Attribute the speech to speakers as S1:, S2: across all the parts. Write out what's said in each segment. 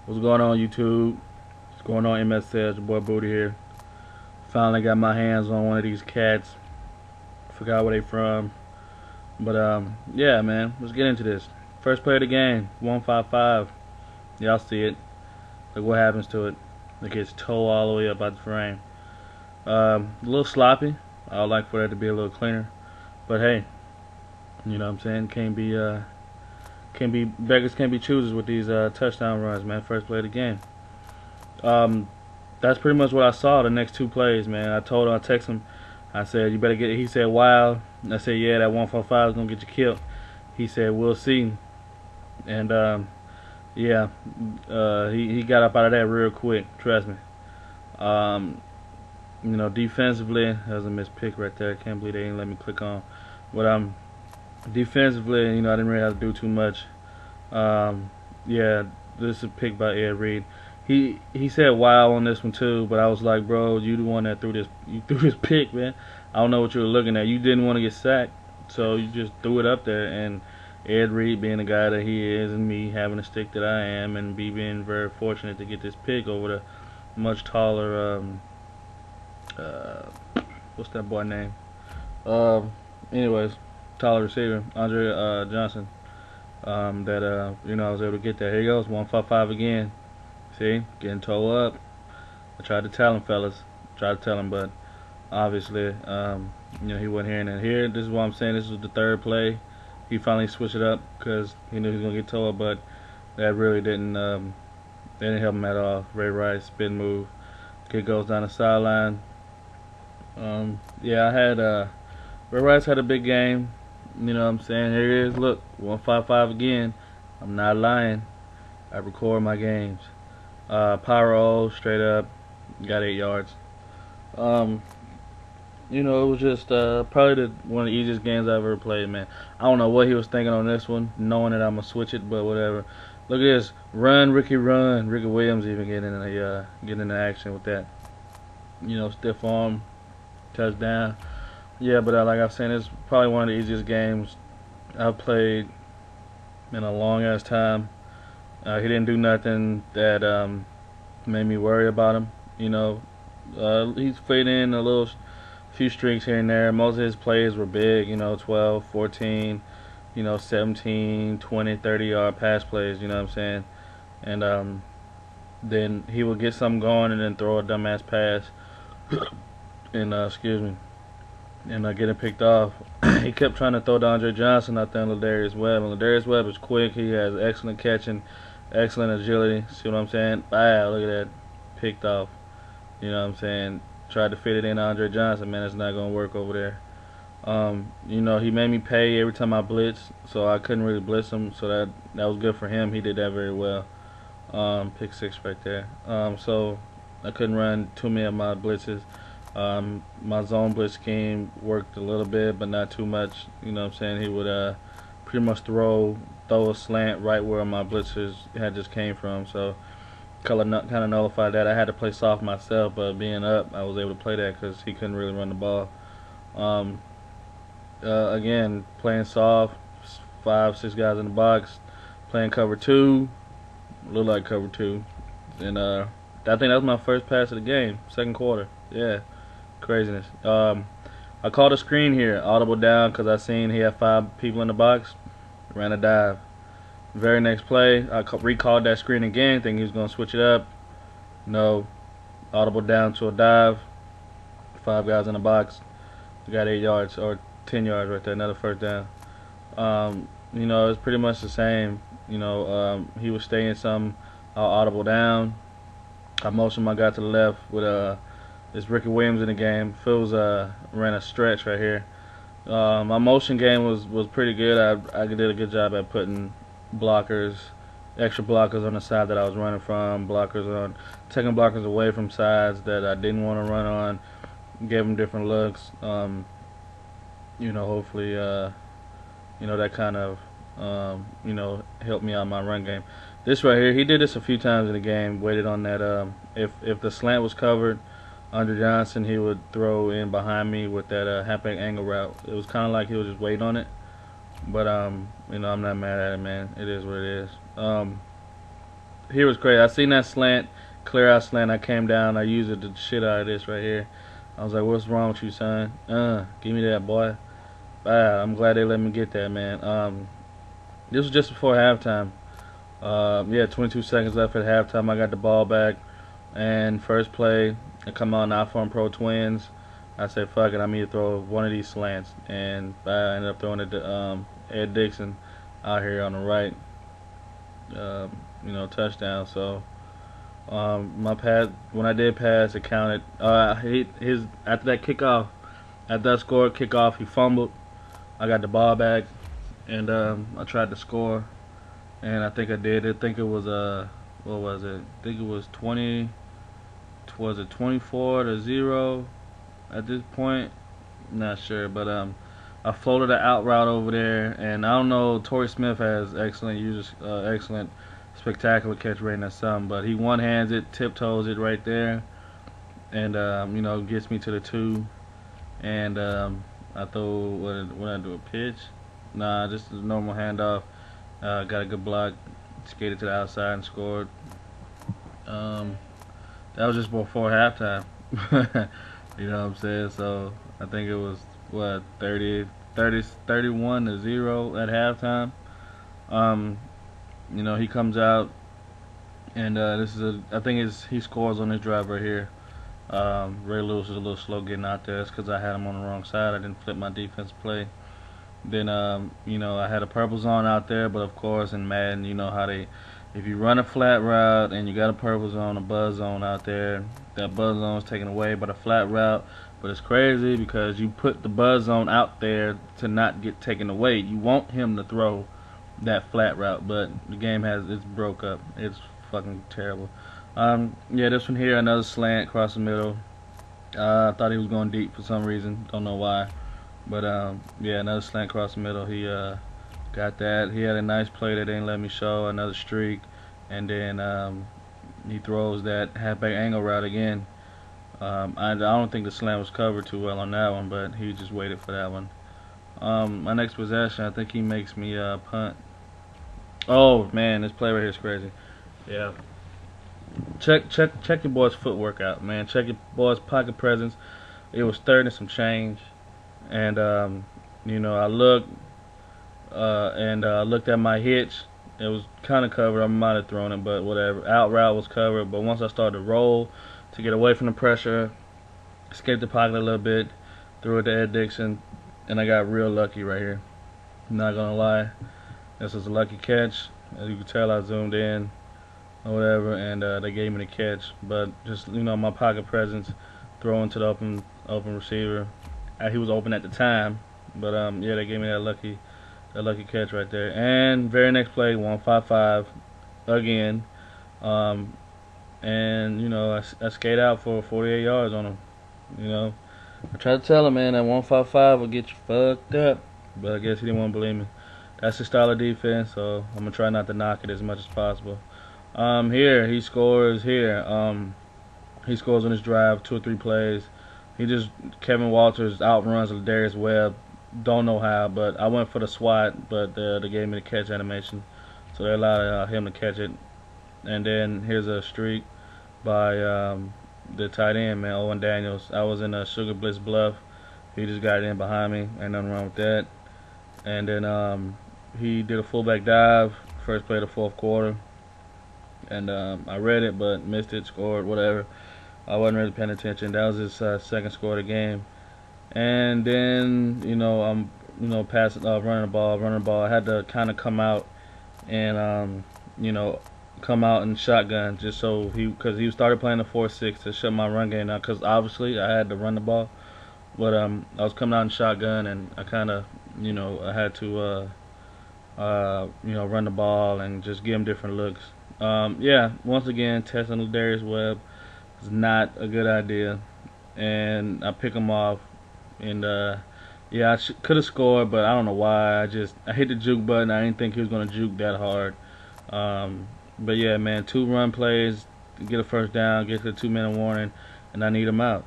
S1: What's going on, YouTube? What's going on, MSL? Your boy Booty here. Finally got my hands on one of these cats. Forgot where they from. But yeah, man. Let's get into this. First play of the game, 155. Y'all see it. Look what happens to it. It gets towed all the way up out the frame. A little sloppy. I would like for that to be a little cleaner. But hey, you know what I'm saying? Beggars can't be choosers with these touchdown runs, man. First play of the game. That's pretty much what I saw the next two plays, man. I texted him, I said, you better get it. He said, wow. I said, yeah, that 145 is going to get you killed. He said, we'll see. And, yeah, he got up out of that real quick, trust me. You know, defensively, that was a missed pick right there. I can't believe they didn't let me click on. But, defensively, you know, I didn't really have to do too much. Yeah, this is a pick by Ed Reed. He said wow on this one too, but I was like, bro, you the one that threw this pick, man. I don't know what you were looking at. You didn't want to get sacked, so you just threw it up there. And Ed Reed, being the guy that he is, and me having the stick that I am, and being very fortunate to get this pick over the much taller, what's that boy name? Anyways, taller receiver, Andre Johnson. You know, I was able to get that. Here he goes, 155 again. See, getting towed up. I tried to tell him, fellas. But obviously, you know, he wasn't hearing it. Here, this is what I'm saying. This was the third play. He finally switched it up because he knew he was gonna get towed up, but that really didn't help him at all. Ray Rice spin move. Kid goes down the sideline. Yeah, Ray Rice had a big game. You know what I'm saying? Here it is. Look, 155 again. I'm not lying. I record my games. Pyro, straight up, got 8 yards. You know, it was just probably one of the easiest games I've ever played, man. I don't know what he was thinking on this one, knowing that I'm gonna switch it, but whatever. Look at this, run, Ricky, run. Ricky Williams even getting into action with that. You know, stiff arm, touchdown. Yeah, but like I've said, it's probably one of the easiest games I've played in a long ass time. He didn't do nothing that made me worry about him. You know, he's fit in a few streaks here and there. Most of his plays were big, you know, 12, 14, you know, 17, 20, 30-yard pass plays, you know what I'm saying? And then he would get something going and then throw a dumbass pass and, excuse me, and getting picked off. He kept trying to throw to Andre Johnson out there on Ladarius Webb. And Ladarius Webb is quick. He has excellent catching, excellent agility. See what I'm saying? Wow, look at that. Picked off. You know what I'm saying? Tried to fit it in Andre Johnson. Man, it's not going to work over there. You know, he made me pay every time I blitz, so I couldn't really blitz him. So that was good for him. He did that very well. Pick 6 right there. So I couldn't run too many of my blitzes. My zone blitz scheme worked a little bit, but not too much. You know what I'm saying? He would pretty much throw a slant right where my blitzers had just came from. So kind of nullified that. I had to play soft myself, but being up, I was able to play that because he couldn't really run the ball. Again, playing soft, 5, 6 guys in the box, playing cover 2, look like cover 2, and I think that was my first pass of the game, second quarter. Yeah. Craziness. I called a screen here, audible down, because I seen he had 5 people in the box. Ran a dive. Very next play, I recalled that screen again, thinking he was going to switch it up. No. Audible down to a dive. 5 guys in the box. We got 8 yards, or 10 yards right there, another first down. You know, it's pretty much the same. You know, he was staying some audible down. I motioned my guy to the left with it's Ricky Williams in the game. Phil's ran a stretch right here. My motion game was pretty good. I did a good job at putting extra blockers on the side that I was running from, taking blockers away from sides that I didn't want to run on, gave them different looks. You know, hopefully, you know, that kind of, you know, helped me out in my run game. This right here, he did this a few times in the game, waited on that, if the slant was covered, Andre Johnson, he would throw in behind me with that halfback angle route. It was kind of like he was just waiting on it. But you know, I'm not mad at it, man. It is what it is. here was crazy. I seen that slant, clear out slant. I came down. I used it to shit out of this right here. I was like, "What's wrong with you, son? Give me that, boy." I'm glad they let me get that, man. This was just before halftime. Yeah, 22 seconds left at halftime. I got the ball back, and first play, I come on out for Pro Twins. I said, "Fuck it, I'm gonna throw one of these slants," and I ended up throwing it to Ed Dixon out here on the right. Touchdown. So my pass, when I did pass, it counted. His after that kickoff, after that scored kickoff, he fumbled. I got the ball back, and I tried to score, and I think I did. I think it was what was it? I think it was 20. Was it 24-0 at this point? Not sure, but I floated an out route over there, and I don't know. Torrey Smith has excellent, spectacular catch rating or something, but he one hands it, tiptoes it right there, and gets me to the 2. And I throw what I do, a pitch? Nah, just a normal handoff. Got a good block, skated to the outside and scored. That was just before halftime. You know what I'm saying? So I think it was what 31-0 at halftime. He comes out, and I think he scores on this drive right here. Ray Lewis is a little slow getting out there. It's because I had him on the wrong side. I didn't flip my defense play. Then I had a purple zone out there, but of course in Madden, you know how if you run a flat route and you got a purple zone, a buzz zone out there, that buzz zone is taken away by the flat route. But it's crazy because you put the buzz zone out there to not get taken away. You want him to throw that flat route, but the game it's broke up. It's fucking terrible. Yeah, this one here, another slant across the middle. I thought he was going deep for some reason. Don't know why. But yeah, another slant across the middle. He got that. He had a nice play that didn't let me show. Another streak, and then he throws that halfback angle route again. I don't think the slant was covered too well on that one, but he just waited for that one. My next possession, I think he makes me punt. Oh man, this play right here is crazy. Yeah. Check your boy's footwork out, man. Check your boy's pocket presence. It was 3rd and some change, and I looked looked at my hitch. It was kind of covered. I might have thrown it, but whatever. Out route was covered, but once I started to roll to get away from the pressure, escaped the pocket a little bit, threw it to Ed Dixon, and I got real lucky right here. I'm not gonna lie, this was a lucky catch. As you can tell, I zoomed in or whatever, and they gave me the catch. But just my pocket presence, throwing to the open receiver. He was open at the time, but yeah, they gave me that lucky catch right there. And very next play, 155 again, and I skate out for 48 yards on him. I tried to tell him, man, that 155 will get you fucked up, but I guess he didn't want to believe me. That's his style of defense, so I'm gonna try not to knock it as much as possible. Here he scores. He scores on his drive, 2 or 3 plays. Kevin Walters outruns Darius Webb. Don't know how, but I went for the swat, but they gave me the catch animation, so they allowed him to catch it. And then here's a streak by the tight end, man, Owen Daniels. I was in a Sugar Bliss Bluff. He just got in behind me. Ain't nothing wrong with that. And then he did a fullback dive, first play of the 4th quarter. And I read it, but missed it, scored, whatever. I wasn't really paying attention. That was his 2nd score of the game. And then, I'm, passing, running the ball. I had to kind of come out and, come out and shotgun just so because he started playing the 4-6 to shut my run game down. Because obviously I had to run the ball, but I was coming out in shotgun, and I kind of, I had to, run the ball and just give him different looks. Yeah, once again, testing Darius Webb is not a good idea, and I pick him off, and yeah, I could have scored, but I don't know why. I hit the juke button. I didn't think he was gonna juke that hard. But yeah, man, 2 run plays, get a first down, get to the 2-minute warning, and I need him out.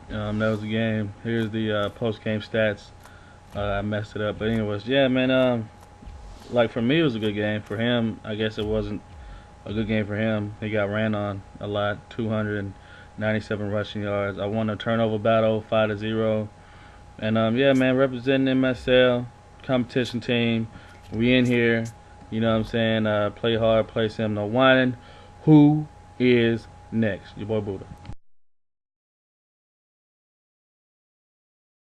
S1: That was the game. Here's the post-game stats. I messed it up, but anyways, yeah, man. Like for me, it was a good game. For him, I guess it wasn't a good game for him. He got ran on a lot, 297 rushing yards. I won a turnover battle, 5-0. And yeah, man, representing MSL competition team. We in here, you know what I'm saying? Play hard, play sim, no whining. Who is next? Your boy Buddha.